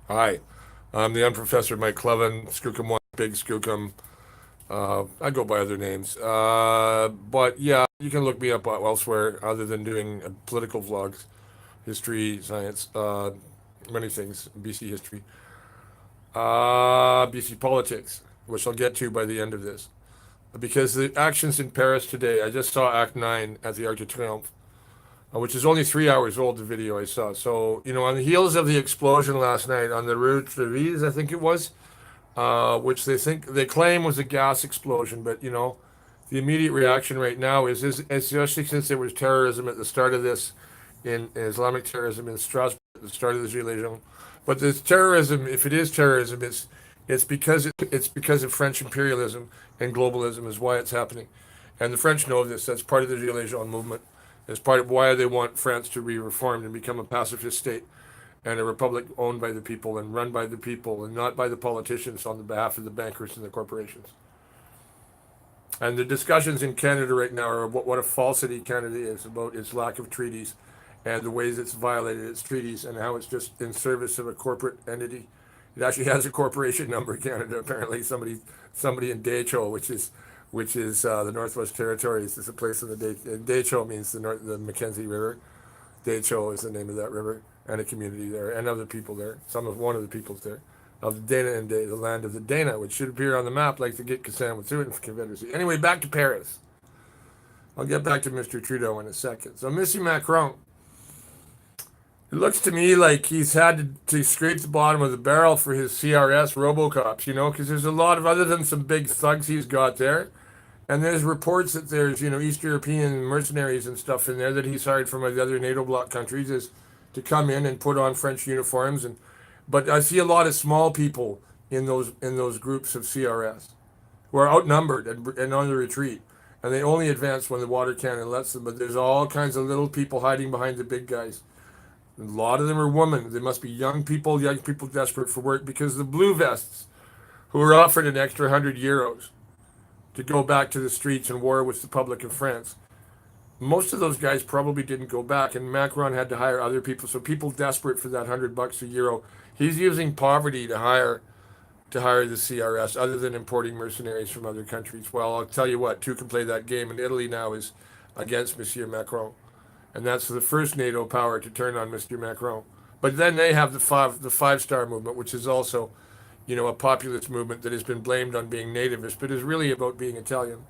Hi, I'm the unprofessor Mike Clevin, Skookum One, Big Skookum. I go by other names. But yeah, you can look me up elsewhere other than doing political vlogs, history, science, many things, BC history, BC politics, which I'll get to by the end of this. Because the actions in Paris today, I just saw Act 9 at the Arc de Triomphe, which is only 3 hours old, the video I saw. So, on the heels of the explosion last night on the Rue Trevis, I think it was, which they claim was a gas explosion, but the immediate reaction right now is especially since there was terrorism at the start of this, in Islamic terrorism in Strasbourg at the start of the Gilets jaunes. But this terrorism, if it is terrorism, it's because of French imperialism and globalism is why it's happening, and the French know this. That's part of the Gilets jaunes movement. It's part of why they want France to be reformed and become a pacifist state and a republic owned by the people and run by the people and not by the politicians on the behalf of the bankers and the corporations. And the discussions in Canada right now are about what a falsity Canada is, about its lack of treaties and the ways it's violated its treaties and how it's just in service of a corporate entity. It actually has a corporation number, Canada. Apparently, somebody in Daicho, which is the Northwest Territories, is a place in the Daicho means the Mackenzie River. Daicho is the name of that river, and a community there, and other people there. One of the peoples there, of the Dana and Day, the land of the Dana, which should appear on the map like the Gitxsan with Wet'suwet'en Confederacy. Anyway, back to Paris. I'll get back to Mr. Trudeau in a second. So, Monsieur Macron, it looks to me like he's had to scrape the bottom of the barrel for his CRS Robocops, because there's a lot of, other than some big thugs he's got there, and there's reports that there's, East European mercenaries and stuff in there that he's hired from the other NATO bloc countries is to come in and put on French uniforms. But I see a lot of small people in those groups of CRS who are outnumbered and on the retreat, and they only advance when the water cannon lets them. But there's all kinds of little people hiding behind the big guys. A lot of them are women. They must be young people desperate for work because the blue vests who are offered an extra €100 to go back to the streets and war with the public of France. Most of those guys probably didn't go back, and Macron had to hire other people. So people desperate for that $100 a euro, he's using poverty to hire the CRS, other than importing mercenaries from other countries. Well, I'll tell you what, two can play that game, and Italy now is against Monsieur Macron, and that's the first NATO power to turn on Monsieur Macron. But then they have the Five Star movement, which is also a populist movement that has been blamed on being nativist, but is really about being Italian,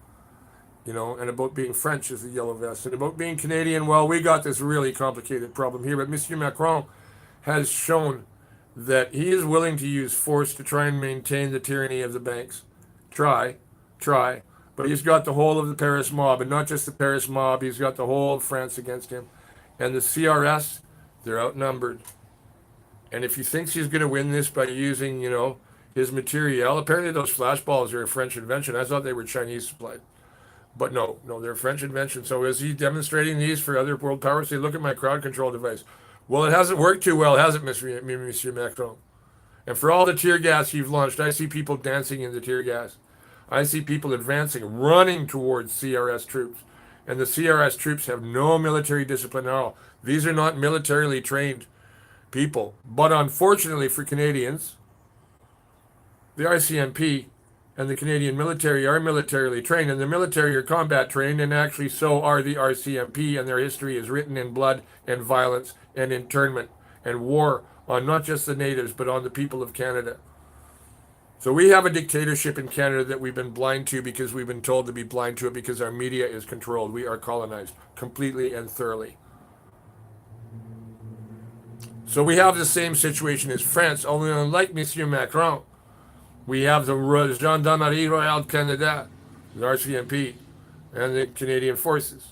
and about being French as the yellow vest, and about being Canadian. Well, we got this really complicated problem here, but Monsieur Macron has shown that he is willing to use force to try and maintain the tyranny of the banks. Try, try. But he's got the whole of the Paris mob, and not just the Paris mob, he's got the whole of France against him. And the CRS, they're outnumbered. And if he thinks he's going to win this by using, his materiel, apparently those flashballs are a French invention. I thought they were Chinese supplied. But no, no, they're French invention. So is he demonstrating these for other world powers? Say, look at my crowd control device. Well, it hasn't worked too well, has it, Monsieur Macron? And for all the tear gas you've launched, I see people dancing in the tear gas. I see people advancing, running towards CRS troops. And the CRS troops have no military discipline at all. These are not militarily trained people. But unfortunately for Canadians, the RCMP and the Canadian military are militarily trained, and the military are combat trained, and actually so are the RCMP, and their history is written in blood and violence and internment and war on not just the natives, but on the people of Canada. So we have a dictatorship in Canada that we've been blind to because we've been told to be blind to it because our media is controlled. We are colonized completely and thoroughly. So we have the same situation as France, only unlike Monsieur Macron, we have the Gendarmerie Royale Canada, the RCMP, and the Canadian Forces.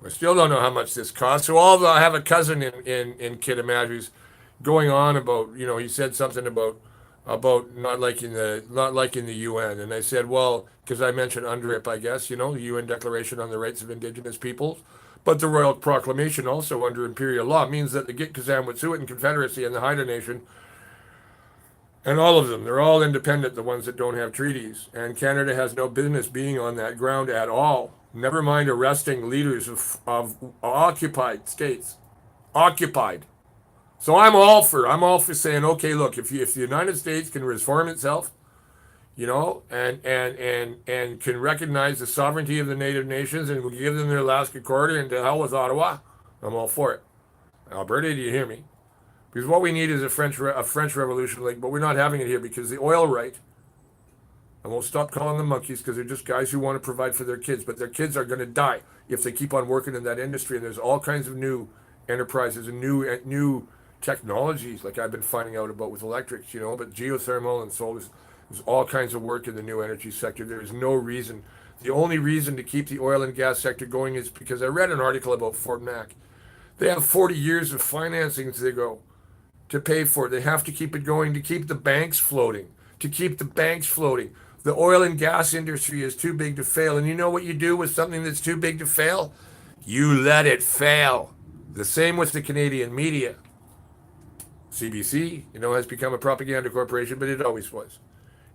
I still don't know how much this costs. So I have a cousin in Kitimat who's going on about, he said something about not liking the UN, and I said, well, because I mentioned UNDRIP, I guess, the UN Declaration on the Rights of Indigenous Peoples, but the Royal Proclamation also under imperial law means that the Gitxsan, Wet'suwet'en Confederacy and the Haida Nation, and all of them, they're all independent, the ones that don't have treaties, and Canada has no business being on that ground at all. Never mind arresting leaders of occupied states. Occupied. So I'm all for saying, okay, look, if the United States can reform itself, and can recognize the sovereignty of the native nations and will give them their Alaska corridor and to hell with Ottawa, I'm all for it. Alberta, do you hear me? Because what we need is a French Revolution link, but we're not having it here because the oil right, and we'll stop calling them monkeys because they're just guys who want to provide for their kids, but their kids are going to die if they keep on working in that industry. And there's all kinds of new enterprises and new technologies, like I've been finding out about with electrics, but geothermal and solar. There's all kinds of work in the new energy sector. There is no reason. The only reason to keep the oil and gas sector going is because I read an article about Fort Mac. They have 40 years of financing to pay for it. They have to keep it going to keep the banks floating. To keep the banks floating. The oil and gas industry is too big to fail. And you know what you do with something that's too big to fail? You let it fail. The same with the Canadian media. CBC, has become a propaganda corporation, but it always was.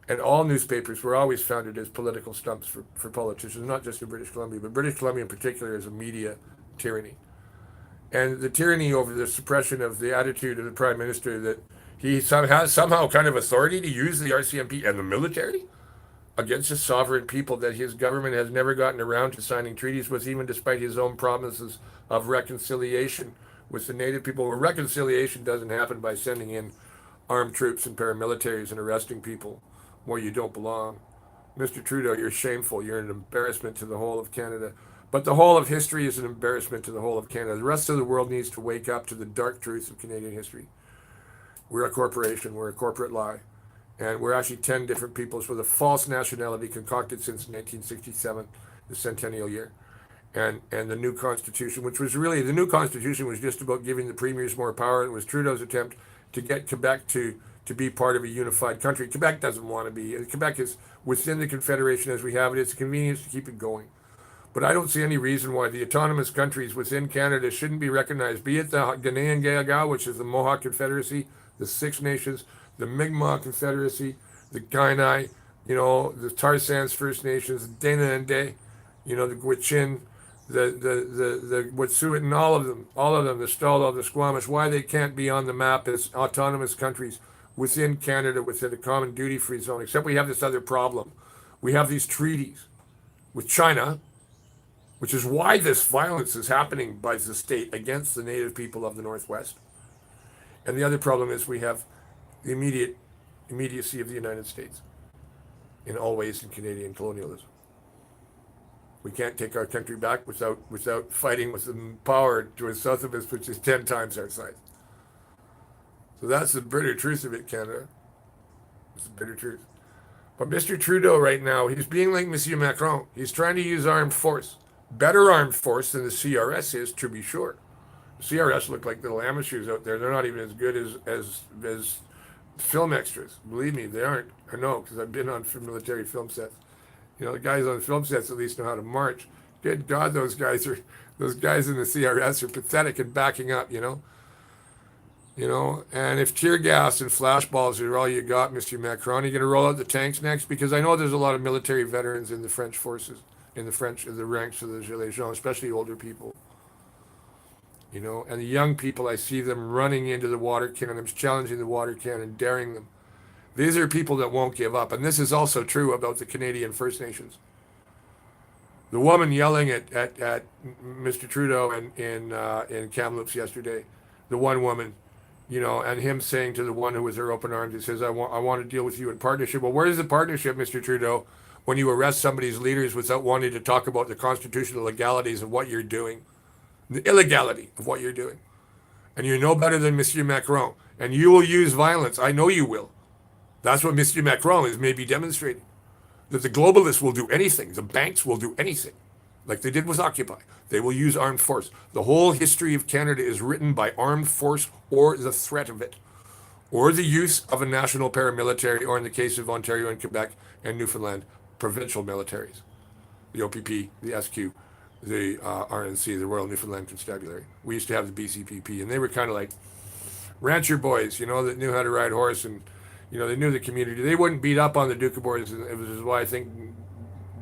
And all newspapers were always founded as political stumps for politicians, not just in British Columbia, but British Columbia in particular is a media tyranny. And the tyranny over the suppression of the attitude of the Prime Minister that he has somehow kind of authority to use the RCMP and the military against a sovereign people that his government has never gotten around to signing treaties with, even despite his own promises of reconciliation with the native people. Where reconciliation doesn't happen by sending in armed troops and paramilitaries and arresting people where you don't belong. Mr. Trudeau, you're shameful. You're an embarrassment to the whole of Canada. But the whole of history is an embarrassment to the whole of Canada. The rest of the world needs to wake up to the dark truths of Canadian history. We're a corporation. We're a corporate lie. And we're actually 10 different peoples with a false nationality concocted since 1967, the centennial year. And the new constitution, which was really, the new constitution was just about giving the premiers more power. It was Trudeau's attempt to get Quebec to be part of a unified country. Quebec doesn't want to be. Quebec is within the Confederation as we have it. It's a convenience to keep it going. But I don't see any reason why the autonomous countries within Canada shouldn't be recognized, be it the Ghanaian-Gaga, which is the Mohawk Confederacy, the Six Nations, the Mi'kmaq Confederacy, the Kainai, the Tarzans First Nations, the Dana Day, the Gwich'in, the Wet'suwet'en, all of them, the Stolo, the Squamish, why they can't be on the map as autonomous countries within Canada, within a common duty-free zone, except we have this other problem. We have these treaties with China, which is why this violence is happening by the state against the native people of the Northwest. And the other problem is we have the immediacy of the United States in all ways in Canadian colonialism. We can't take our country back without fighting with the power to the south of us, which is 10 times our size. So that's the bitter truth of it, Canada. It's the bitter truth. But Mr. Trudeau right now, he's being like Monsieur Macron. He's trying to use armed force. Better armed force than the CRS is, to be sure. The CRS look like little amateurs out there. They're not even as good as film extras. Believe me, they aren't. I know, because I've been on military film sets. The guys on film sets at least know how to march. Good God, those guys in the CRS are pathetic and backing up, and if tear gas and flashballs are all you got, Mr. Macron, are you going to roll out the tanks next? Because I know there's a lot of military veterans in the French forces, in the ranks of the Gilets jaunes, especially older people. And the young people, I see them running into the water cannons, challenging the water cannon, daring them. These are people that won't give up. And this is also true about the Canadian First Nations. The woman yelling at Mr. Trudeau in Kamloops yesterday, the one woman, and him saying to the one who was there open arms, he says, I want to deal with you in partnership. Well, where is the partnership, Mr. Trudeau, when you arrest somebody's leaders without wanting to talk about the constitutional legalities of what you're doing? The illegality of what you're doing. And you're no better than Monsieur Macron. And you will use violence. I know you will. That's what Mr. Macron is maybe demonstrating. That the globalists will do anything. The banks will do anything. Like they did with Occupy. They will use armed force. The whole history of Canada is written by armed force or the threat of it. Or the use of a national paramilitary, or in the case of Ontario and Quebec and Newfoundland, provincial militaries. The OPP, the SQ, the RNC, the Royal Newfoundland Constabulary. We used to have the BCPP, and they were kind of like rancher boys, that knew how to ride horse, and they knew the community. They wouldn't beat up on the Doukhobors, and it was why I think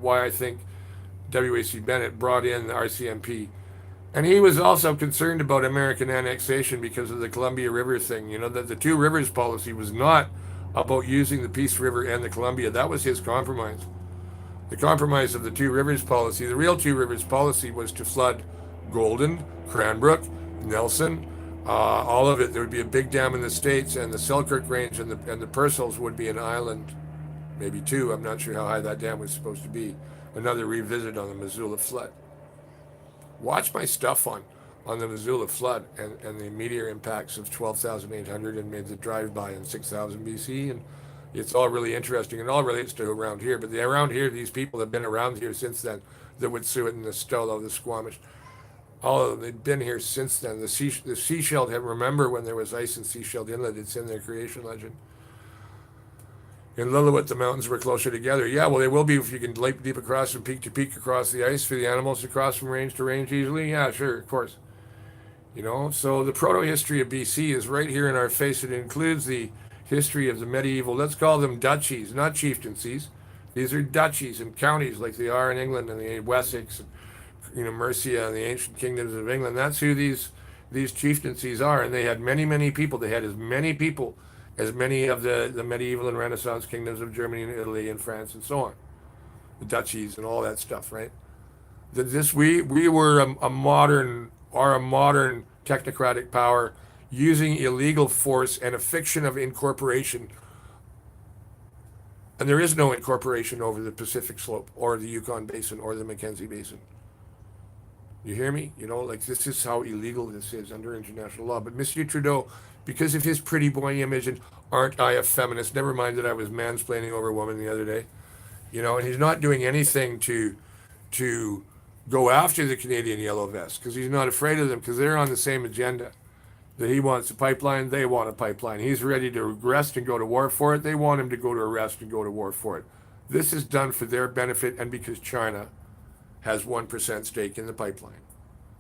WAC Bennett brought in the RCMP And he was also concerned about American annexation because of the Columbia River thing. You know, that the two rivers policy was not about using the Peace River and the Columbia. That was his compromise. The compromise of the two rivers policy, the real two rivers policy, was to flood Golden, Cranbrook, Nelson, all of it. There would be a big dam in the States, and the Selkirk Range and the Purcells would be an island, maybe two. I'm not sure how high that dam was supposed to be. Another revisit on the Missoula flood. Watch my stuff on the Missoula flood and the meteor impacts of 12,800 and made the drive-by in 6,000 BC. And it's all really interesting. It all relates to around here. But around here, these people have been around here since then. The Wet'suwet and the Stolo, the Squamish, all of them, they've been here since then. The Seashell, remember when there was ice in Seashell Inlet? It's in their creation legend. In Lillooet, the mountains were closer together. Yeah, well, they will be if you can leap deep across from peak to peak across the ice for the animals to cross from range to range easily. Yeah, sure, of course. You know, so the proto-history of BC is right here in our face. It includes the history of the medieval, let's call them duchies, not chieftaincies. These are duchies and counties like they are in England and the Wessex, Mercia and the ancient kingdoms of England. That's who these chieftaincies are. And they had many, many people. They had as many people as many of the medieval and Renaissance kingdoms of Germany and Italy and France and so on. The duchies and all that stuff, right? We were a modern technocratic power using illegal force and a fiction of incorporation. And there is no incorporation over the Pacific Slope or the Yukon Basin or the Mackenzie Basin. You hear me? Like this is how illegal this is under international law. But Monsieur Trudeau, because of his pretty boy image and aren't I a feminist? Never mind that I was mansplaining over a woman the other day. And he's not doing anything to go after the Canadian Yellow Vests because he's not afraid of them because they're on the same agenda. That he wants a pipeline, they want a pipeline. He's ready to arrest and go to war for it. They want him to go to arrest and go to war for it. This is done for their benefit and because China has 1% stake in the pipeline.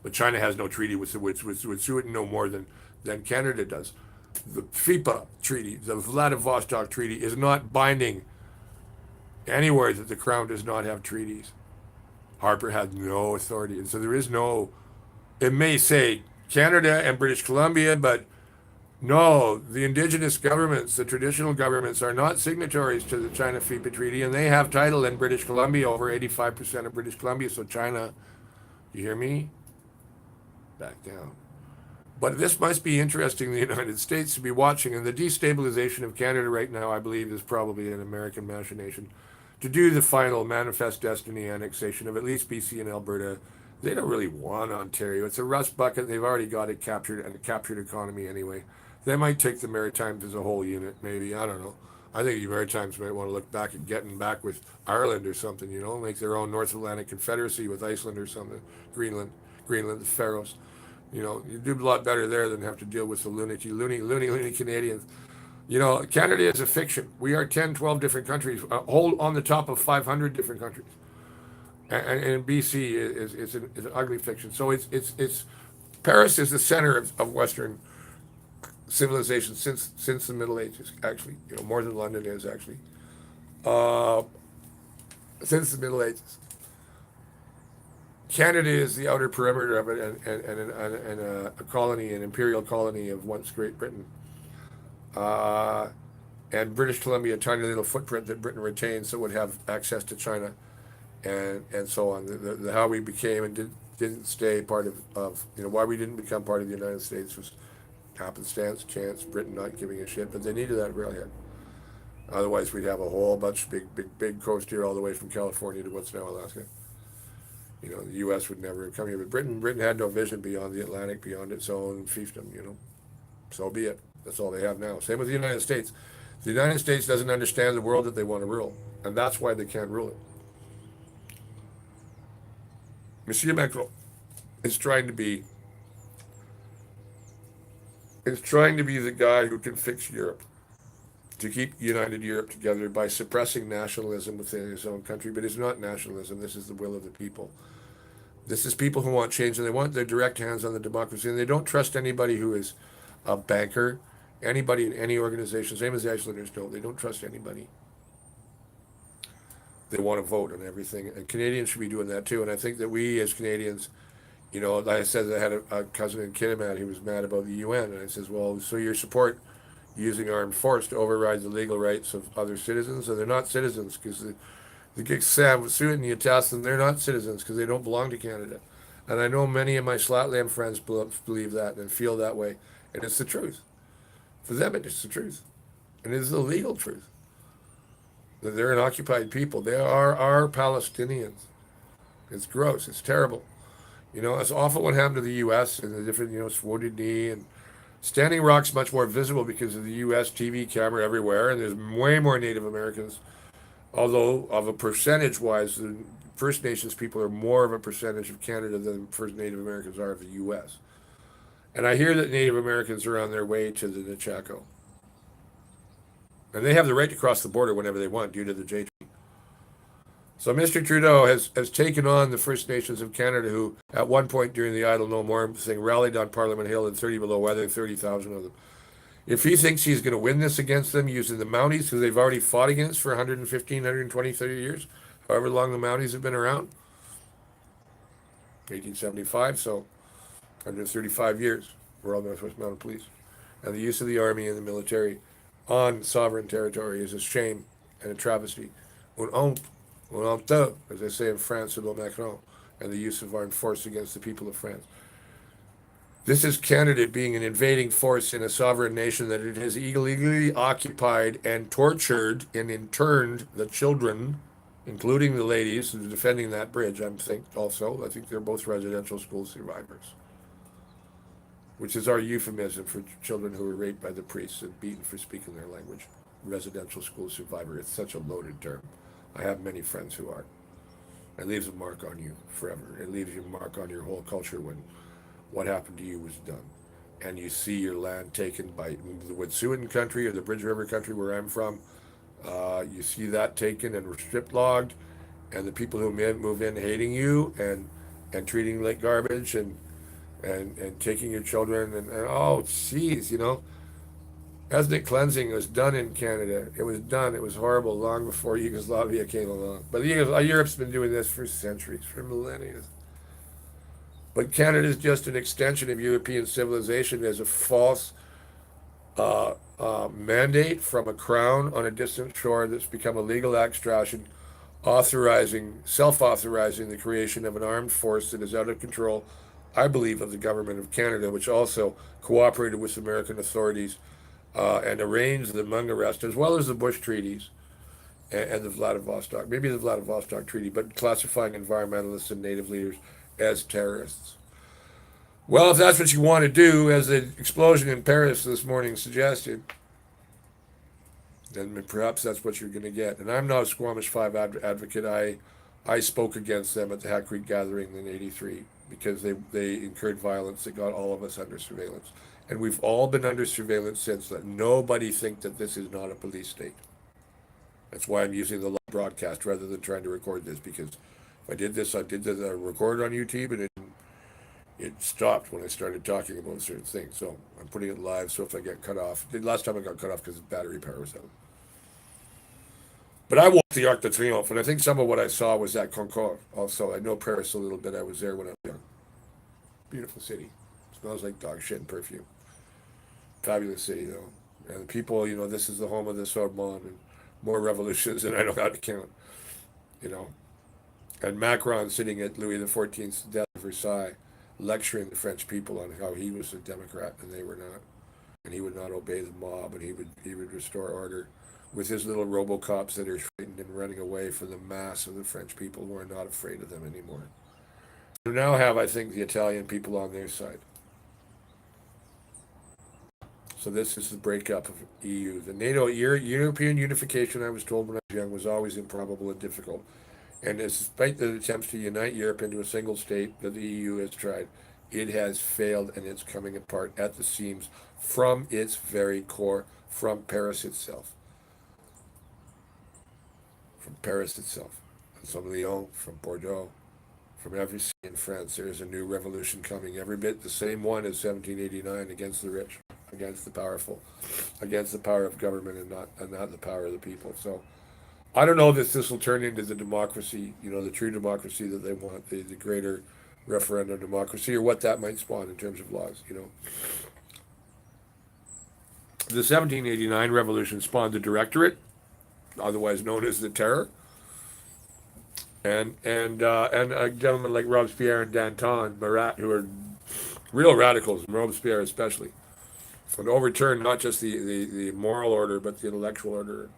But China has no treaty with Wet'suwet no more than Canada does. The FIPA treaty, the Vladivostok treaty, is not binding anywhere that the Crown does not have treaties. Harper had no authority. And so there is no, it may say Canada and British Columbia, but no, the indigenous governments, the traditional governments, are not signatories to the China FIPA treaty, and they have title in British Columbia, over 85% of British Columbia. So China, you hear me? Back down. But this must be interesting, the United States to be watching, and the destabilization of Canada right now, I believe, is probably an American machination to do the final manifest destiny annexation of at least BC and Alberta. They don't really want Ontario. It's a rust bucket. They've already got it captured and a captured economy anyway. They might take the Maritimes as a whole unit, maybe. I don't know. I think the Maritimes might want to look back at getting back with Ireland or something, make their own North Atlantic Confederacy with Iceland or something, Greenland, the Faroes. You do a lot better there than have to deal with the loony Canadians. Canada is a fiction. We are 10, 12 different countries, hold on the top of 500 different countries. And BC is an ugly fiction. So it's Paris is the center of Western civilization since the Middle Ages. Actually, more than London is actually. Since the Middle Ages, Canada is the outer perimeter of it, and a colony, an imperial colony of once Great Britain. And British Columbia, a tiny little footprint that Britain retained, so it would have access to China. And so on. The how we became and didn't stay part of why we didn't become part of the United States was happenstance, chance, Britain not giving a shit, but they needed that railhead. Otherwise, we'd have a whole bunch of big coast here all the way from California to what's now Alaska. The U.S. would never have come here, but Britain had no vision beyond the Atlantic, beyond its own fiefdom. So be it. That's all they have now. Same with the United States. The United States doesn't understand the world that they want to rule, and that's why they can't rule it. Monsieur Macron is trying to be the guy who can fix Europe, to keep united Europe together by suppressing nationalism within his own country. But it's not nationalism. This is the will of the people. This is people who want change, and they want their direct hands on the democracy, and they don't trust anybody who is a banker, anybody in any organization, same as the Icelanders don't. They don't trust anybody. They want to vote on everything, and Canadians should be doing that too. And I think that we as Canadians, You know, like I said, I had a cousin in Kitimat who was mad about the UN, and I says, well, so you support using armed force to override the legal rights of other citizens, and they're not citizens because the get Sam suit and you test them, they're not citizens because they don't belong to Canada. And I know many of my Slatland friends believe that and feel that way, and it's the truth. For them, it's the truth, and it is the legal truth that they're an occupied people. They are our Palestinians. It's gross. It's terrible. You know, it's awful what happened to the U.S. and the different, you know, Wounded Knee and Standing Rock's much more visible because of the U.S. TV camera everywhere, and there's way more Native Americans. Although, of a percentage wise, the First Nations people are more of a percentage of Canada than First Native Americans are of the U.S. And I hear that Native Americans are on their way to the Nechako. And they have the right to cross the border whenever they want due to the J. So Mr. Trudeau has taken on the First Nations of Canada, who at one point during the Idle No More thing rallied on Parliament Hill in 30 below weather, 30,000 of them. If he thinks he's going to win this against them using the Mounties, who they've already fought against for 115, 120, 30 years, however long the Mounties have been around, 1875, so 135 years, Royal Northwest Mounted Police. And the use of the Army and the military on sovereign territory is a shame and a travesty. Un honte, as they say in France, selon Macron, and the use of armed force against the people of France. This is Canada being an invading force in a sovereign nation that it has illegally occupied and tortured and interned the children, including the ladies who are defending that bridge. I think they're both residential school survivors, which is our euphemism for children who were raped by the priests and beaten for speaking their language. Residential school survivor. It's such a loaded term. I have many friends who are. It leaves a mark on you forever. It leaves a mark on your whole culture when what happened to you was done. And you see your land taken by the Wet'suwet'en country or the Bridge River country where I'm from. You see that taken and strip logged, and the people who move in hating you and treating you like garbage and taking your children and oh, jeez, you know. Ethnic cleansing was done in Canada. It was done. It was horrible long before Yugoslavia came along. But Europe's been doing this for centuries, for millennia. But Canada is just an extension of European civilization as a false mandate from a crown on a distant shore that's become a legal abstraction, self-authorizing the creation of an armed force that is out of control, I believe, of the government of Canada, which also cooperated with American authorities and arranged the Mung arrest, as well as the Bush treaties and the Vladivostok, maybe the Vladivostok Treaty, but classifying environmentalists and native leaders as terrorists. Well, if that's what you want to do, as the explosion in Paris this morning suggested, then perhaps that's what you're going to get. And I'm not a Squamish 5 advocate. I spoke against them at the Hat Creek gathering in '83 because they incurred violence that got all of us under surveillance. And we've all been under surveillance since then. Nobody think that this is not a police state. That's why I'm using the live broadcast rather than trying to record this, because if I did this, I record on YouTube, and it stopped when I started talking about certain things. So I'm putting it live, so if I get cut off. Last time I got cut off because the battery power was out. But I walked the Arc de Triomphe, and I think some of what I saw was at Concorde. Also, I know Paris a little bit. I was there when I was young. Beautiful city. Smells like dog shit and perfume. Fabulous city, though. And the people, you know, this is the home of the Sorbonne and more revolutions than I know how to count, you know. And Macron sitting at Louis XIV's death at Versailles, lecturing the French people on how he was a Democrat and they were not, and he would not obey the mob, and he would restore order with his little RoboCops that are frightened and running away from the mass of the French people who are not afraid of them anymore. We now have, I think, the Italian people on their side. So this is the breakup of EU. The NATO European unification, I was told when I was young, was always improbable and difficult. And despite the attempts to unite Europe into a single state that the EU has tried, it has failed and it's coming apart at the seams from its very core, from Paris itself. From Paris itself. From Lyon, from Bordeaux, from every city in France, there is a new revolution coming, every bit the same one as 1789 against the rich, against the powerful, against the power of government and not the power of the people. So I don't know that this will turn into the democracy, you know, the true democracy that they want, the greater referendum democracy, or what that might spawn in terms of laws, you know. The 1789 revolution spawned the Directorate, otherwise known as the Terror, and a gentleman like Robespierre and Danton, Marat, who are real radicals, and Robespierre especially, and overturned not just the moral order, but the intellectual order.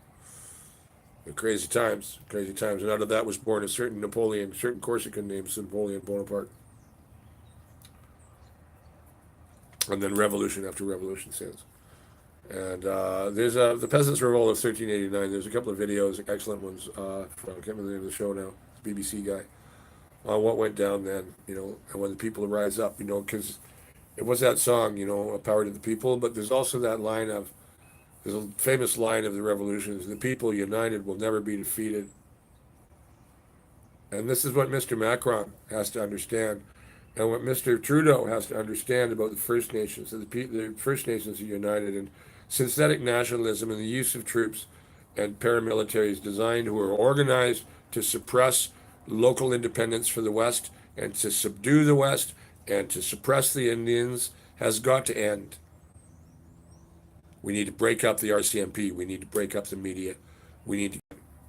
Crazy times, crazy times. And out of that was born a certain Napoleon, certain Corsican named Napoleon Bonaparte. And then revolution after revolution since. And there's the Peasants' Revolt of 1389. There's a couple of videos, excellent ones, from, I can't remember the name of the show now, BBC guy, on what went down then, you know, and when the people rise up, you know, because it was that song, you know, A Power to the People, but there's also that line of, there's a famous line of the revolutions: the people united will never be defeated. And this is what Mr. Macron has to understand, and what Mr. Trudeau has to understand about the First Nations. That the First Nations are united, and synthetic nationalism and the use of troops and paramilitaries designed who are organized to suppress local independence for the West and to subdue the West and to suppress the Indians has got to end. We need to break up the RCMP. We need to break up the media. We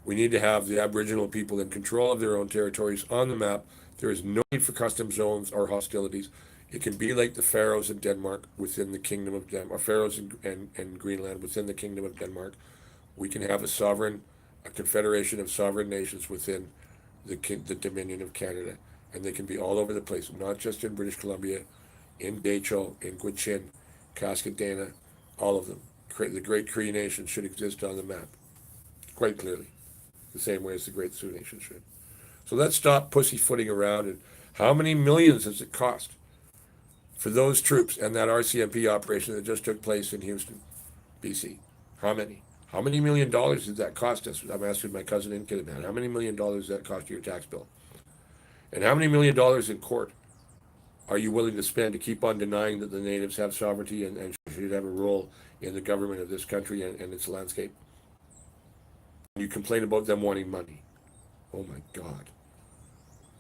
need to have the Aboriginal people in control of their own territories on the map. There is no need for custom zones or hostilities. It can be like the Faroes in Denmark within the Kingdom of Denmark, or Faroes and Greenland within the Kingdom of Denmark. We can have a confederation of sovereign nations within the Dominion of Canada, and they can be all over the place, not just in British Columbia, in Daicho, in Gwich'in, Cascadena, all of them. The Great Cree Nation should exist on the map, quite clearly, the same way as the Great Sioux Nation should. So let's stop pussyfooting around. And how many millions does it cost for those troops and that RCMP operation that just took place in Houston, BC? How many? How many $1 million did that cost us? I'm asking my cousin in Kitimat. How many $1 did that cost your tax bill? And how many $1 in court are you willing to spend to keep on denying that the natives have sovereignty and should have a role in the government of this country and its landscape? You complain about them wanting money. Oh my God.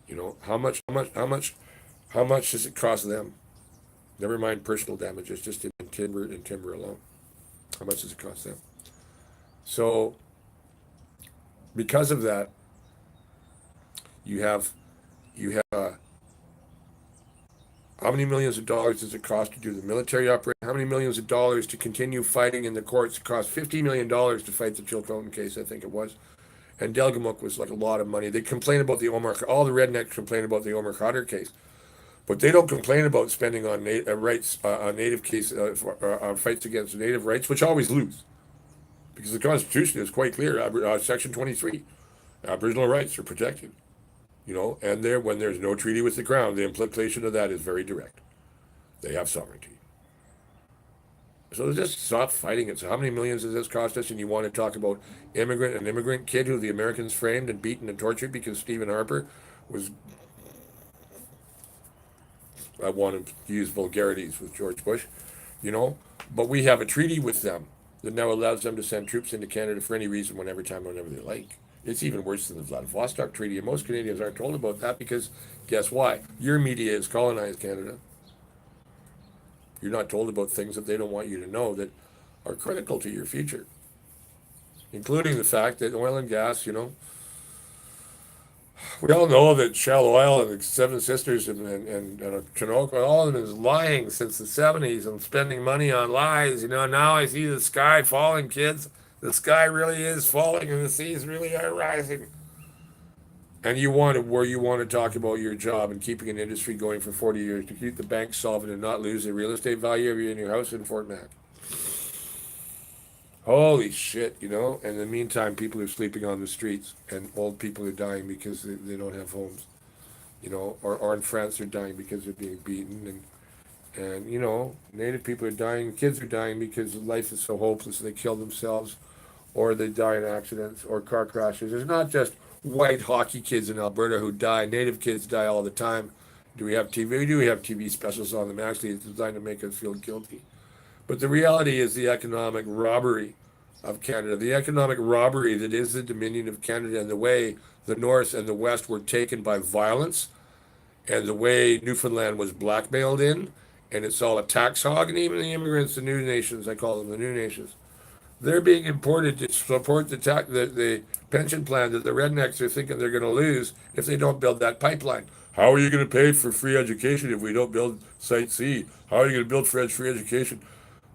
You know, how much does it cost them? Never mind personal damages, just in timber alone. How much does it cost them? So, because of that, you have how many millions of dollars does it cost to do the military operation? How many millions of dollars to continue fighting in the courts? It cost $50 million to fight the Chilcotin case, I think it was. And Delgamuuk was like a lot of money. They complain about all the rednecks complain about the Omar Khadr case. But they don't complain about spending on rights, on native case, fights against native rights, which always lose. Because the Constitution is quite clear, Section 23, Aboriginal rights are protected. You know, and when there's no treaty with the Crown, the implication of that is very direct. They have sovereignty. So just stop fighting it. So how many millions does this cost us? And you want to talk about an immigrant kid who the Americans framed and beaten and tortured because Stephen Harper was, I want to use vulgarities with George Bush, you know, but we have a treaty with them that now allows them to send troops into Canada for any reason, whenever they like. It's even worse than the Vladivostok Treaty, and most Canadians aren't told about that because, guess why? Your media has colonized Canada. You're not told about things that they don't want you to know that are critical to your future, including the fact that oil and gas, you know, we all know that Shell Oil and the Seven Sisters and Chinook, all of them is lying since the 70s and spending money on lies. You know, now I see the sky falling, kids. The sky really is falling and the seas really are rising. And you want to talk about your job and keeping an industry going for 40 years to keep the banks solvent and not lose the real estate value of your house in Fort Mac. Holy shit, you know? And in the meantime, people are sleeping on the streets and old people are dying because they don't have homes, you know, or in France they're dying because they're being beaten and you know, Native people are dying, kids are dying because life is so hopeless they kill themselves or they die in accidents or car crashes. There's not just white hockey kids in Alberta who die. Native kids die all the time. Do we have TV? We do have TV specials on them. Actually, it's designed to make us feel guilty. But the reality is the economic robbery of Canada, the economic robbery that is the Dominion of Canada, and the way the North and the West were taken by violence and the way Newfoundland was blackmailed in, and it's all a tax hog, and even the immigrants, the new nations, I call them the new nations, they're being imported to support the pension plan that the rednecks are thinking they're going to lose if they don't build that pipeline. How are you going to pay for free education if we don't build Site C? How are you going to build free education?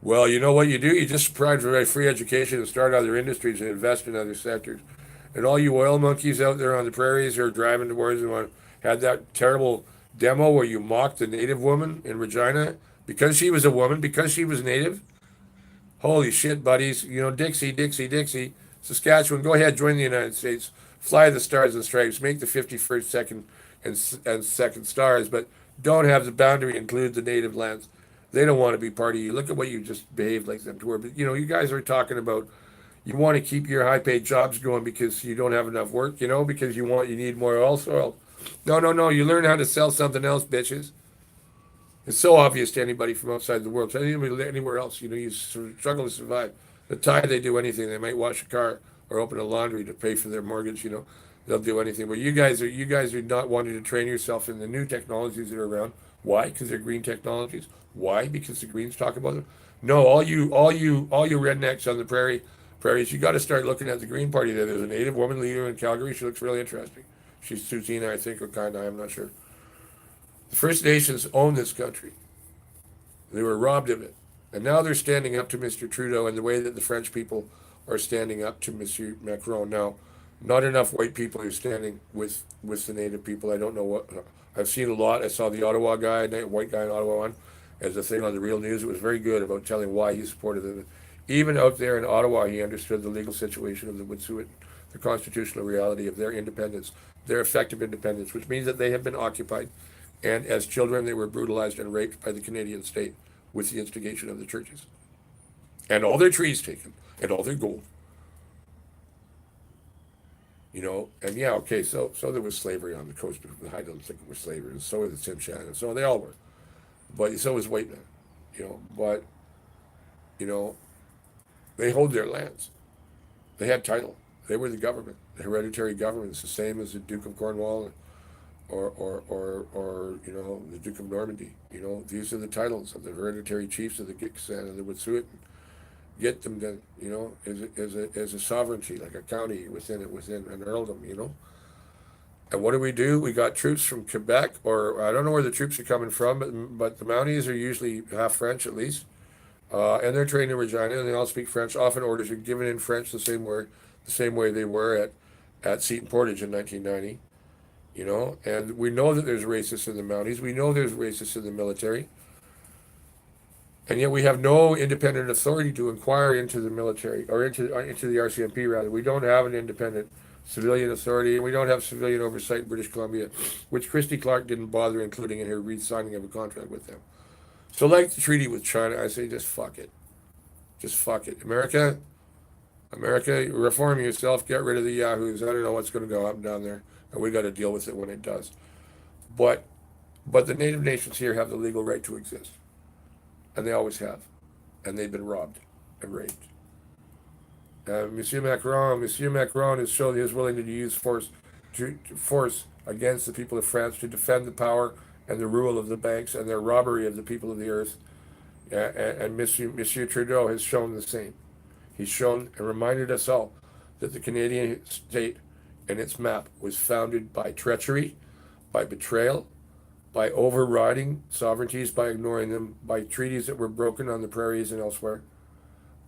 Well, you know what you do? You just provide free education and start other industries and invest in other sectors. And all you oil monkeys out there on the prairies who are driving towards and had that terrible demo where you mocked the native woman in Regina because she was a woman, because she was native. Holy shit, buddies. You know, Dixie, Dixie, Dixie, Saskatchewan, go ahead, join the United States. Fly the stars and stripes. Make the 51st, second, and second stars, but don't have the boundary include the native lands. They don't want to be part of you. Look at what you just behaved like them toward. But, you know, you guys are talking about you want to keep your high paid jobs going because you don't have enough work, you know, because you need more oil soil. No, no, no. You learn how to sell something else, bitches. It's so obvious to anybody from outside the world, to anybody anywhere else. You know, you struggle to survive. The time they do anything, they might wash a car or open a laundry to pay for their mortgage. You know, they'll do anything. But you guys are not wanting to train yourself in the new technologies that are around. Why? Because they're green technologies. Why? Because the Greens talk about them. No, all you rednecks on the prairies. You got to start looking at the Green Party. There's a Native woman leader in Calgary. She looks really interesting. She's Tsutina, I think, or kind of. I'm not sure. The First Nations own this country. They were robbed of it. And now they're standing up to Mr. Trudeau in the way that the French people are standing up to Monsieur Macron. Now, not enough white people are standing with the Native people. I don't know what. I've seen a lot. I saw the Ottawa guy, white guy in Ottawa one, as a thing on the Real News. It was very good about telling why he supported it. Even out there in Ottawa, he understood the legal situation of the Wet'suwet'en, the constitutional reality of their independence, their effective independence, which means that they have been occupied. And as children, they were brutalized and raped by the Canadian state with the instigation of the churches. And all their trees taken, and all their gold. You know, and yeah, okay, so there was slavery on the coast. I don't think it was slavery, and so was the Tsimshian, and so they all were. But so was white men, you know. But, you know, they hold their lands. They had title. They were the government. The hereditary government is the same as the Duke of Cornwall or you know, the Duke of Normandy. You know, these are the titles of the hereditary chiefs of the Gitxsan and the Wet'suwet'en. Get them to, you know, as a sovereignty, like a county within an earldom, you know. And what do? We got troops from Quebec, or I don't know where the troops are coming from, but the Mounties are usually half French at least, and they're trained in Regina, and they all speak French. Often orders are given in French the same way they were at Seton Portage in 1990. You know, and we know that there's racists in the Mounties. We know there's racists in the military. And yet we have no independent authority to inquire into the military or into the RCMP rather. We don't have an independent civilian authority, and we don't have civilian oversight in British Columbia, which Christy Clark didn't bother including in her re-signing of a contract with them. So like the treaty with China, I say just fuck it. Just fuck it. America, reform yourself, get rid of the yahoos. I don't know what's going to go up and down there, and we got to deal with it when it does. But the native nations here have the legal right to exist. And they always have. And they've been robbed and raped. Monsieur Macron has shown he is willing to use force against the people of France to defend the power and the rule of the banks and their robbery of the people of the earth. And Monsieur Trudeau has shown the same. He's shown and reminded us all that the Canadian state and its map was founded by treachery, by betrayal, by overriding sovereignties, by ignoring them, by treaties that were broken on the prairies and elsewhere,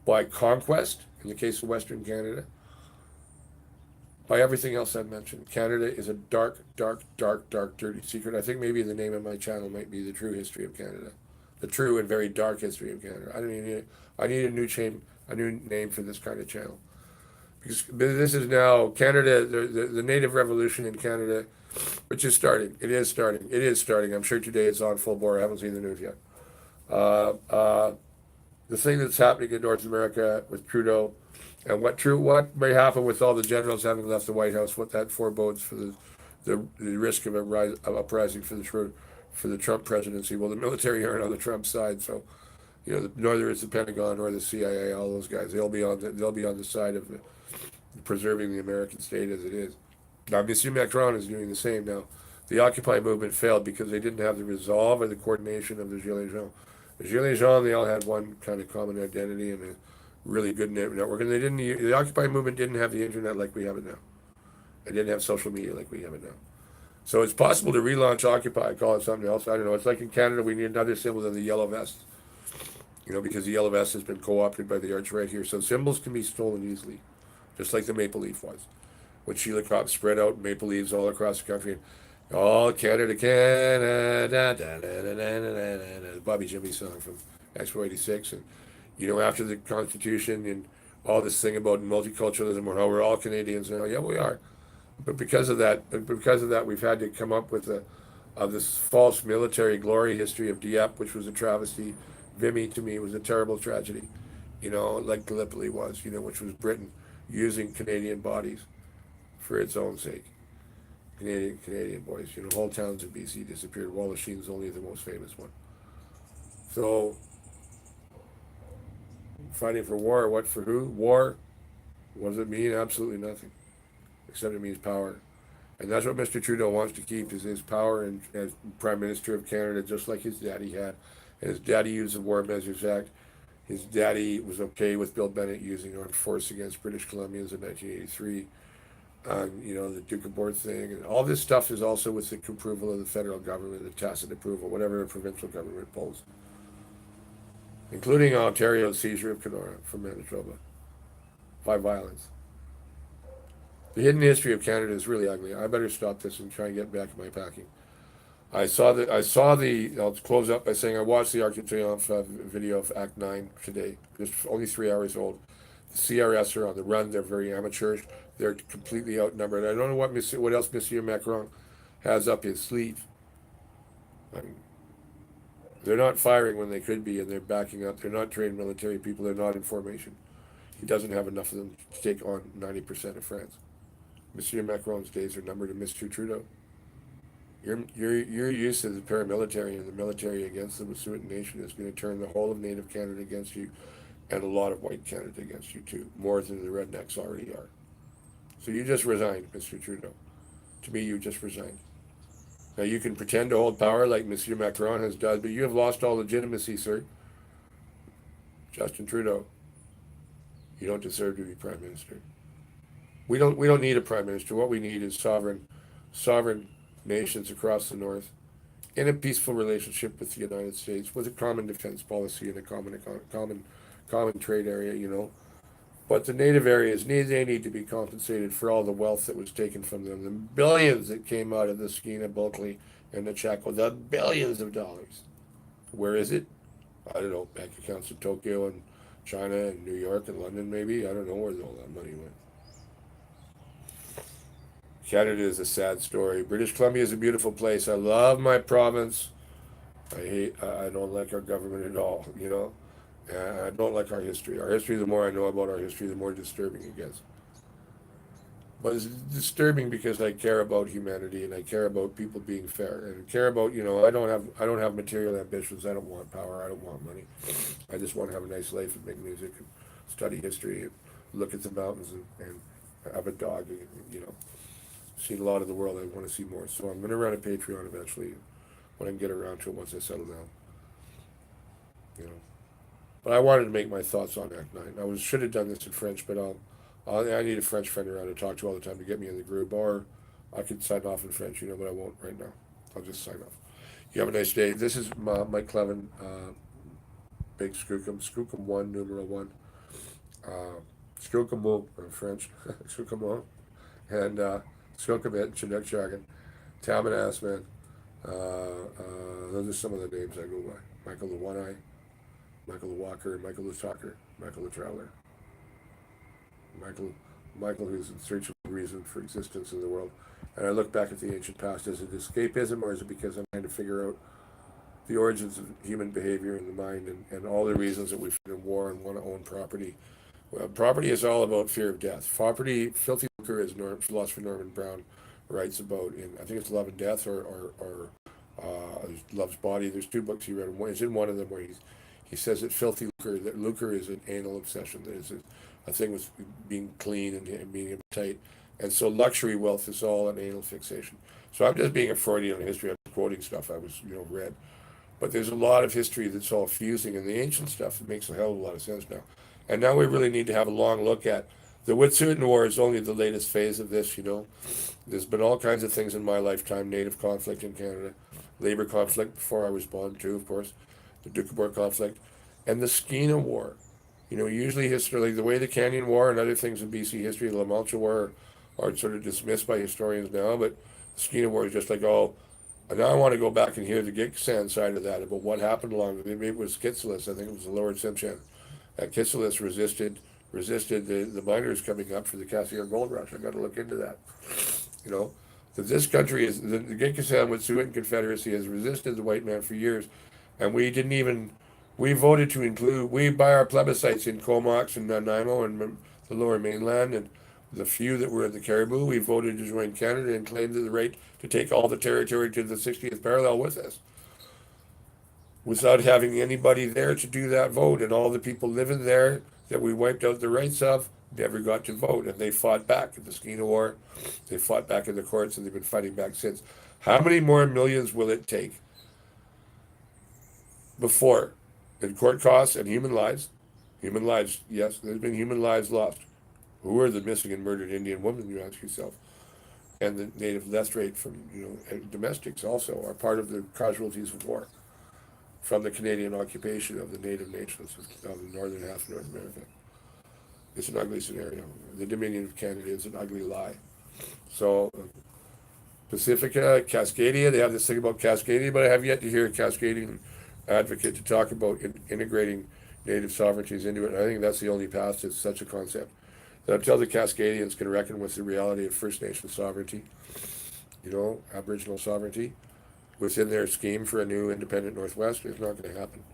by conquest, in the case of Western Canada, by everything else I've mentioned. Canada is a dark, dark, dark, dark, dirty secret. I think maybe the name of my channel might be The True History of Canada. The true and very dark history of Canada. I need a new name for this kind of channel. Because this is now Canada, the Native Revolution in Canada, which is starting. It is starting. I'm sure today it's on full bore. I haven't seen the news yet. The thing that's happening in North America with Trudeau, and what may happen with all the generals having left the White House, what that forebodes for the risk of uprising for the Trump presidency. Well, the military aren't on the Trump side, so you know, neither is the Pentagon or the CIA. All those guys, they'll be on the side of preserving the American state as it is. Now, Monsieur Macron is doing the same now. The Occupy movement failed because they didn't have the resolve or the coordination of the Gilets Jaunes. The Gilets Jaunes, they all had one kind of common identity and a really good network. And the Occupy movement didn't have the internet like we have it now. It didn't have social media like we have it now. So it's possible to relaunch Occupy, call it something else. I don't know. It's like in Canada, we need another symbol than the yellow vest. Because the yellow vest has been co-opted by the arch right here. So symbols can be stolen easily, just like the maple leaf was. When Sheila Cobb spread out maple leaves all across the country, and all Canada, Canada, da, da, da, da, da, da, da, the Bobby Jimmy song from Expo '86, and after the Constitution and all this thing about multiculturalism or how we're all Canadians now, yeah, we are. But because of that, we've had to come up with this false military glory history of Dieppe, which was a travesty. Vimy, to me, was a terrible tragedy, like Gallipoli was, which was Britain using Canadian bodies for its own sake. Canadian boys, whole towns in BC disappeared. Wallashene's only the most famous one. So, fighting for war, what for who? War, what does it mean? Absolutely nothing, except it means power. And that's what Mr. Trudeau wants to keep, is his power as Prime Minister of Canada, just like his daddy had. And his daddy used the War Measures Act. His daddy was okay with Bill Bennett using armed force against British Columbians in 1983. The Duke of Board thing. And all this stuff is also with the approval of the federal government, the tacit approval, whatever the provincial government pulls, including Ontario's seizure of Kenora from Manitoba by violence. The hidden history of Canada is really ugly. I better stop this and try and get back to my packing. I'll close up by saying I watched the Arc de Triomphe video of Act 9 today. It's only 3 hours old. The CRS are on the run. They're very amateurish. They're completely outnumbered. I don't know what else Monsieur Macron has up his sleeve. I mean, they're not firing when they could be, and they're backing up. They're not trained military people. They're not in formation. He doesn't have enough of them to take on 90% of France. Monsieur Macron's days are numbered, and Mr. Trudeau. Your use of the paramilitary and the military against the Wet'suwet'en Nation is going to turn the whole of Native Canada against you, and a lot of white Canada against you too, more than the rednecks already are. So you just resigned, Mr. Trudeau. To me, you just resigned. Now you can pretend to hold power like Monsieur Macron has done, but you have lost all legitimacy, sir. Justin Trudeau, you don't deserve to be Prime Minister. We don't need a Prime Minister. What we need is sovereign nations across the North in a peaceful relationship with the United States, with a common defense policy and a common trade area. But the native areas they need to be compensated for all the wealth that was taken from them, the billions that came out of the Skeena, Bulkley, and the Chaco, the billions of dollars. Where is it? I don't know. Bank accounts in Tokyo and China and New York and London, maybe. I don't know where all that money went. Canada is a sad story. British Columbia is a beautiful place. I love my province. I don't like our government at all, I don't like our history. Our history, the more I know about our history, the more disturbing it gets. But it's disturbing because I care about humanity and I care about people being fair and care about, I don't have material ambitions. I don't want power. I don't want money. I just want to have a nice life and make music and study history and look at the mountains and have a dog, seen a lot of the world. I want to see more. So I'm going to run a Patreon eventually when I can get around to it once I settle down. You know. But I wanted to make my thoughts on Act 9. Should have done this in French, but I need a French friend around to talk to all the time to get me in the group. Or I could sign off in French, but I won't right now. I'll just sign off. You have a nice day. This is Mike Clevin, Big Skookum 1, numeral 1. Skookum in French. Skookum and Skookum Chinook Jargon. Tamanas, man. Those are some of the names I go by. Michael the One Eye, Michael the Walker, Michael the Talker, Michael the Traveler. Michael who's in search of a reason for existence in the world. And I look back at the ancient past. Is it escapism, or is it because I'm trying to figure out the origins of human behavior in the mind and all the reasons that we fight in war and want to own property? Well, property is all about fear of death. Property, filthy lucre, as philosopher Norman Brown writes about in, I think it's Love and Death or Love's Body. There's two books he read. It's in one of them where he says that filthy lucre, lucre is an anal obsession. That is a thing with being clean and being tight. And so luxury wealth is all an anal fixation. So I'm just being a Freudian in history. I'm quoting stuff I was, read. But there's a lot of history that's all fusing in the ancient stuff that makes a hell of a lot of sense now. And now we really need to have a long look at the Wet'suwet'en War is only the latest phase of this. There's been all kinds of things in my lifetime, native conflict in Canada, labor conflict before I was born too, of course, the Doukhobor conflict, and the Skeena War. Usually history, like the way the Canyon War and other things in BC history, the La Mancha War, are sort of dismissed by historians now, but the Skeena War is just like, oh, and now I want to go back and hear the Gitxsan side of that about what happened along. Maybe it was Kitsilis. I think it was the Lower Tsimshian. Kitsilis resisted the miners coming up for the Cassiar Gold Rush. I got to look into that. You know, that this country is the Gitxsan Wet'suwet'en Confederacy has resisted the white man for years, and we didn't even we voted to include by our plebiscites in Comox and Nanaimo and the Lower Mainland and the few that were in the Caribou. We voted to join Canada and claimed the right to take all the territory to the 60th parallel with us, without having anybody there to do that vote. And all the people living there that we wiped out the rights of never got to vote. And they fought back in the Skeena War. They fought back in the courts, and they've been fighting back since. How many more millions will it take before, in court costs and human lives? Human lives, yes, there's been human lives lost. Who are the missing and murdered Indian women, you ask yourself? And the native death rate from, and domestics also are part of the casualties of war from the Canadian occupation of the native nations of the northern half of North America. It's an ugly scenario. The Dominion of Canada is an ugly lie. So, Pacifica, Cascadia, they have this thing about Cascadia, but I have yet to hear a Cascadian advocate to talk about integrating native sovereignties into it. And I think that's the only path to such a concept. That until the Cascadians can reckon with the reality of First Nation sovereignty, Aboriginal sovereignty, within their scheme for a new independent Northwest, it's not going to happen.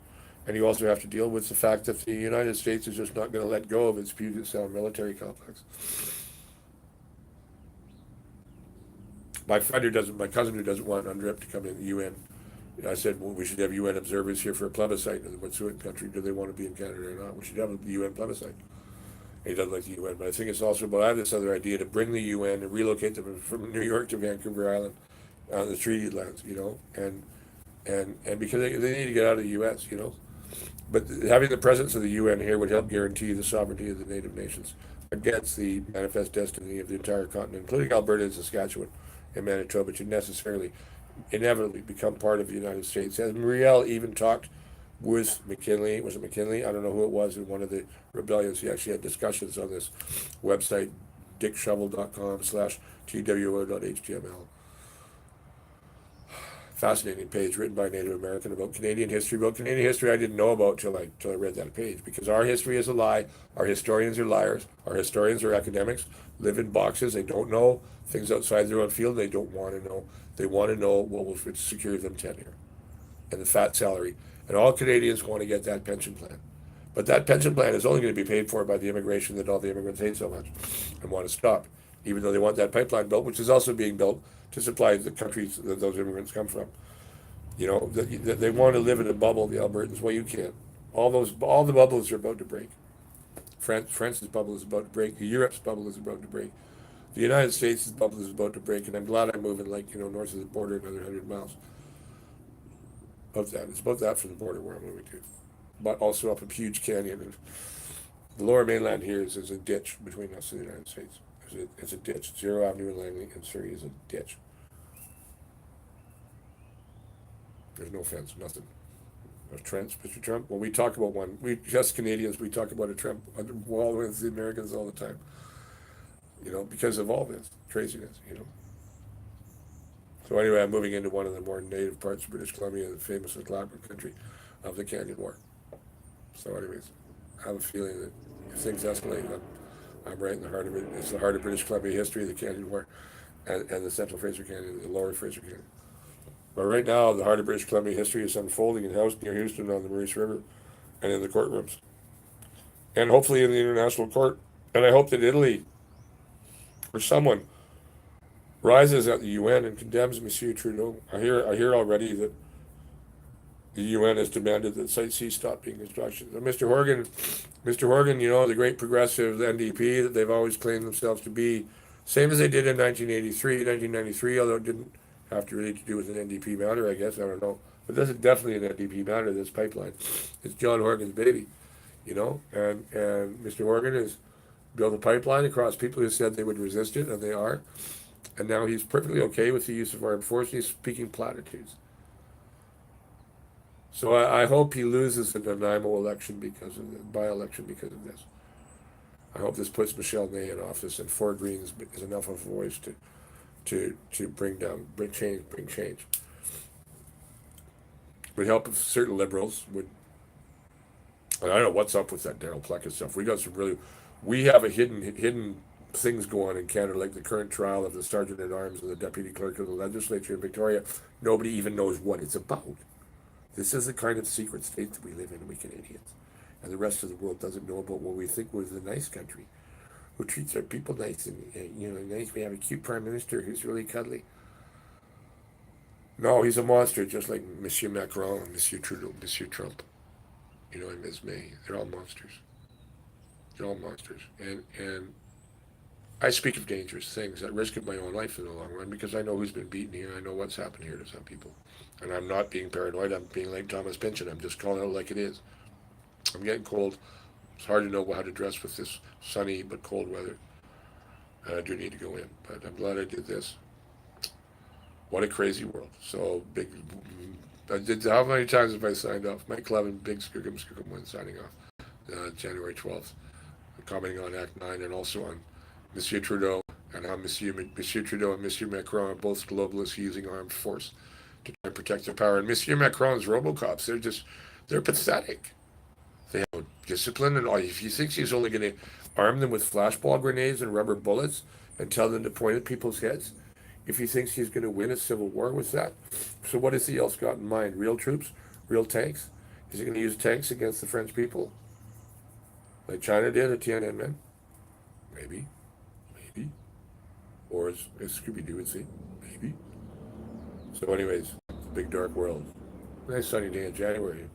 And you also have to deal with the fact that the United States is just not going to let go of its Puget Sound military complex. My cousin who doesn't want UNDRIP to come in the UN, I said, well, we should have UN observers here for a plebiscite in the Wet'suwet'en country. Do they want to be in Canada or not? We should have a UN plebiscite. He doesn't like the UN, but I think it's also about, I have this other idea to bring the UN and relocate them from New York to Vancouver Island on the treaty lands, and because they need to get out of the U.S., But having the presence of the UN here would help guarantee the sovereignty of the native nations against the manifest destiny of the entire continent, including Alberta and Saskatchewan and Manitoba, to necessarily, inevitably become part of the United States. As Muriel even talked with McKinley, was it McKinley? I don't know who it was in one of the rebellions. He actually had discussions on this website, dickshovel.com/two.html. Fascinating page written by a Native American about Canadian history. About Canadian history I didn't know about till I read that page, because our history is a lie. Our historians are liars. Our historians are academics, live in boxes. They don't know things outside their own field. They don't want to know. They want to know what will secure them tenure and the fat salary. And all Canadians want to get that pension plan. But that pension plan is only going to be paid for by the immigration that all the immigrants hate so much and want to stop, even though they want that pipeline built, which is also being built to supply the countries that those immigrants come from. They want to live in a bubble, the Albertans. Well, you can't. All the bubbles are about to break. France's bubble is about to break. Europe's bubble is about to break. The United States' bubble is about to break, and I'm glad I'm moving north of the border another 100 miles of that. It's about that from the border where I'm moving to, but also up a huge canyon. And the Lower Mainland here is a ditch between us and the United States. It's a ditch. Zero Avenue in Langley and Surrey is a ditch. There's no fence, nothing. A trench, Mr. Trump. When we talk about one, just Canadians, we talk about a Trump wall with the Americans all the time. Because of all this craziness. So anyway, I'm moving into one of the more native parts of British Columbia, the famous Clapper country of the Canyon War. So anyways, I have a feeling that if things escalate, I'm right in the heart of it. It's the heart of British Columbia history, the Canyon War, and the Central Fraser Canyon, the Lower Fraser Canyon. But right now, the heart of British Columbia history is unfolding in near Houston on the Maurice River and in the courtrooms. And hopefully in the international court. And I hope that Italy or someone rises at the UN and condemns Monsieur Trudeau. I hear already that the UN has demanded that Site C stop being construction. Mr. Horgan, the great progressive NDP that they've always claimed themselves to be, Same as they did in 1993, although it didn't have to really to do with an NDP matter, I guess. I don't know. But this is definitely an NDP matter, this pipeline. It's John Horgan's baby, and Mr. Horgan has built a pipeline across people who said they would resist it, and they are. And now he's perfectly okay with the use of armed force, and he's speaking platitudes. So I hope he loses the Nanaimo election by-election because of this. I hope this puts Michelle May in office, and Four Greens is enough of a voice to bring change. It would help if certain liberals would. And I don't know what's up with that Daryl Pluckett stuff. We have a hidden things go on in Canada, like the current trial of the sergeant at arms and the deputy clerk of the legislature in Victoria. Nobody even knows what it's about. This is the kind of secret state that we live in, we Canadians. And the rest of the world doesn't know about what we think was a nice country, who treats our people nice and nice. We have a cute prime minister who's really cuddly. No, he's a monster, just like Monsieur Macron, Monsieur Trudeau, Monsieur Trump, and Ms. May. They're all monsters. They're all monsters. And I speak of dangerous things at risk of my own life in the long run because I know who's been beaten here. I know what's happened here to some people. And I'm not being paranoid. I'm being like Thomas Pynchon. I'm just calling it like it is. I'm getting cold. It's hard to know how to dress with this sunny but cold weather. And I do need to go in. But I'm glad I did this. What a crazy world. So big. How many times have I signed off? Mike Levin, big skugum when signing off. January 12th. Commenting on Act 9 and also on Monsieur Trudeau and how Monsieur Trudeau and Monsieur Macron are both globalists using armed force to try and protect their power. And Monsieur Macron's Robocops, they're pathetic. They have no discipline and all. If he thinks he's only going to arm them with flashball grenades and rubber bullets and tell them to point at people's heads, if he thinks he's going to win a civil war with that, so what has he else got in mind? Real troops? Real tanks? Is he going to use tanks against the French people? Like China did at Tiananmen? Maybe. Maybe. Or as Scooby-Doo would say, maybe. So anyways, it's a big dark world. Nice sunny day in January.